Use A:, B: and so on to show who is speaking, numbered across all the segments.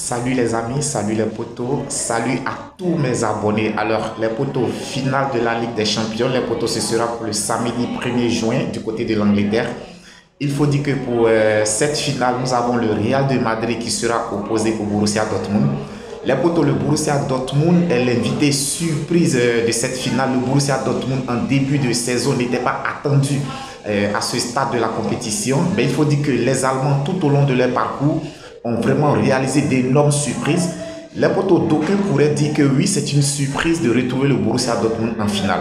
A: Salut les amis, salut les potos, salut à tous mes abonnés. Alors, les potos, finale de la Ligue des Champions. Les potos, ce sera pour le samedi 1er juin du côté de l'Angleterre. Il faut dire que pour cette finale, nous avons le Real de Madrid qui sera opposé au Borussia Dortmund. Les potos, le Borussia Dortmund est l'invité surprise de cette finale. Le Borussia Dortmund, en début de saison, n'était pas attendu à ce stade de la compétition. Mais il faut dire que les Allemands, tout au long de leur parcours, ont vraiment réalisé d'énormes surprises. Les potos, d'aucuns pourraient dire que oui, c'est une surprise de retrouver le Borussia Dortmund en finale.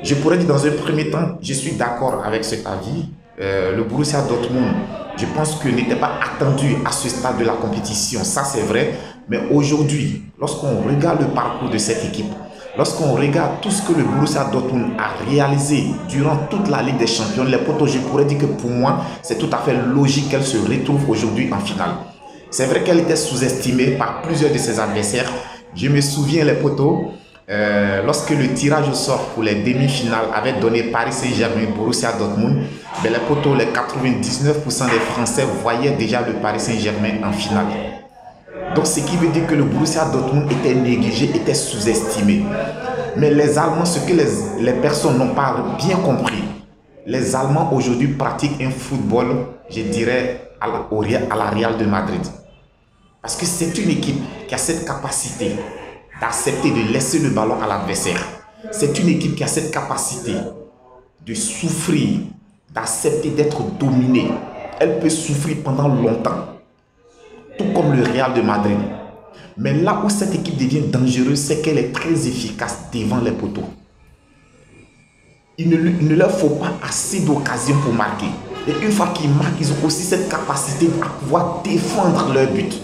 A: Je pourrais dire dans un premier temps, je suis d'accord avec cet avis. Le Borussia Dortmund, je pense que n'était pas attendu à ce stade de la compétition, ça c'est vrai. Mais aujourd'hui, lorsqu'on regarde le parcours de cette équipe, lorsqu'on regarde tout ce que le Borussia Dortmund a réalisé durant toute la Ligue des Champions, les potos, je pourrais dire que pour moi, c'est tout à fait logique qu'elle se retrouve aujourd'hui en finale. C'est vrai qu'elle était sous-estimée par plusieurs de ses adversaires. Je me souviens, les potos, lorsque le tirage au sort pour les demi-finales avait donné Paris Saint-Germain Borussia Dortmund, ben les potos, les 99% des Français voyaient déjà le Paris Saint-Germain en finale. Donc ce qui veut dire que le Borussia Dortmund était négligé, était sous-estimé. Mais les Allemands, ce que les personnes n'ont pas bien compris, les Allemands aujourd'hui pratiquent un football, je dirais, à la Real de Madrid. Parce que c'est une équipe qui a cette capacité d'accepter de laisser le ballon à l'adversaire. C'est une équipe qui a cette capacité de souffrir, d'accepter d'être dominée. Elle peut souffrir pendant longtemps, tout comme le Real de Madrid. Mais là où cette équipe devient dangereuse, c'est qu'elle est très efficace devant les poteaux. Il ne leur faut pas assez d'occasions pour marquer. Et une fois qu'ils marquent, ils ont aussi cette capacité à pouvoir défendre leur but.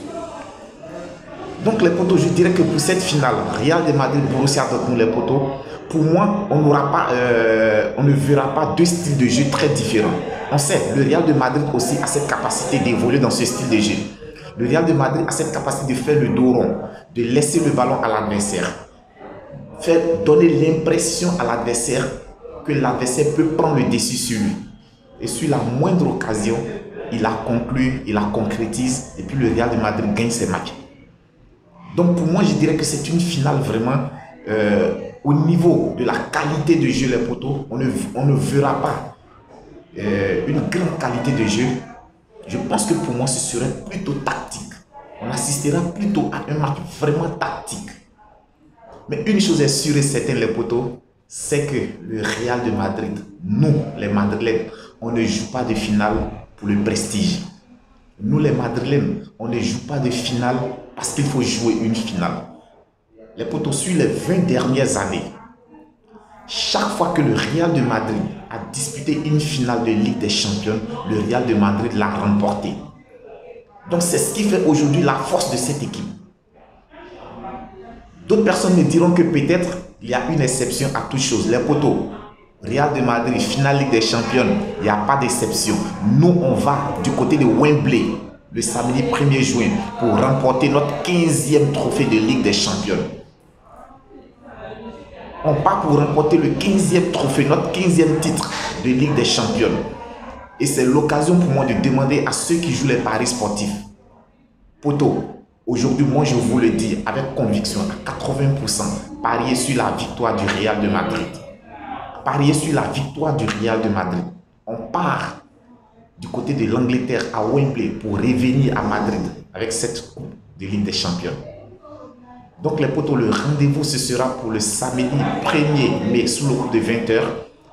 A: Donc les potos, je dirais que pour cette finale, Real de Madrid, Borussia Dortmund, les potos, pour moi, on ne verra pas deux styles de jeu très différents. On sait, le Real de Madrid aussi a cette capacité d'évoluer dans ce style de jeu. Le Real de Madrid a cette capacité de faire le dos rond, de laisser le ballon à l'adversaire, donner l'impression à l'adversaire que l'adversaire peut prendre le dessus sur lui. Et sur la moindre occasion, il la conclut, il la concrétise, et puis le Real de Madrid gagne ses matchs. Donc pour moi, je dirais que c'est une finale vraiment au niveau de la qualité de jeu, les potos, on ne verra pas une grande qualité de jeu. Je pense que pour moi, ce serait plutôt tactique. On assistera plutôt à un match vraiment tactique. Mais une chose est sûre et certaine, les potos, c'est que le Real de Madrid, nous, les Madrilènes, on ne joue pas de finale pour le prestige. Nous, les Madrilènes, on ne joue pas de finale parce qu'il faut jouer une finale. Les potos, sur les 20 dernières années, chaque fois que le Real de Madrid a disputé une finale de Ligue des Champions, le Real de Madrid l'a remporté. Donc c'est ce qui fait aujourd'hui la force de cette équipe. D'autres personnes me diront que peut-être il y a une exception à toute chose. Les potos, Real de Madrid, finale Ligue des Champions, il n'y a pas d'exception. Nous, on va du côté de Wembley le samedi 1er juin pour remporter notre 15e trophée de Ligue des Champions. On part pour remporter le 15e trophée, notre 15e titre de Ligue des Champions. Et c'est l'occasion pour moi de demander à ceux qui jouent les paris sportifs. Poto, aujourd'hui, moi je vous le dis avec conviction, à 80%, pariez sur la victoire du Real de Madrid. Pariez sur la victoire du Real de Madrid. On part du côté de l'Angleterre à Wembley pour revenir à Madrid avec cette coupe de Ligue des Champions. Donc les potos, le rendez-vous ce sera pour le samedi 1er mai sous le coup de 20h.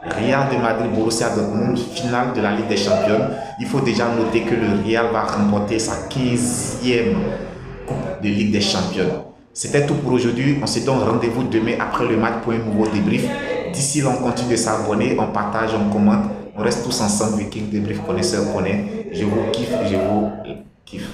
A: Real de Madrid, Borussia Dortmund, finale de la Ligue des Champions. Il faut déjà noter que le Real va remporter sa 15e coupe de Ligue des Champions. C'était tout pour aujourd'hui. On se donne rendez-vous demain après le match pour un nouveau débrief. D'ici là, on continue de s'abonner, on partage, on commente. On reste tous ensemble. Viking Débrief connaisseur connaît. Je vous kiffe, je vous kiffe.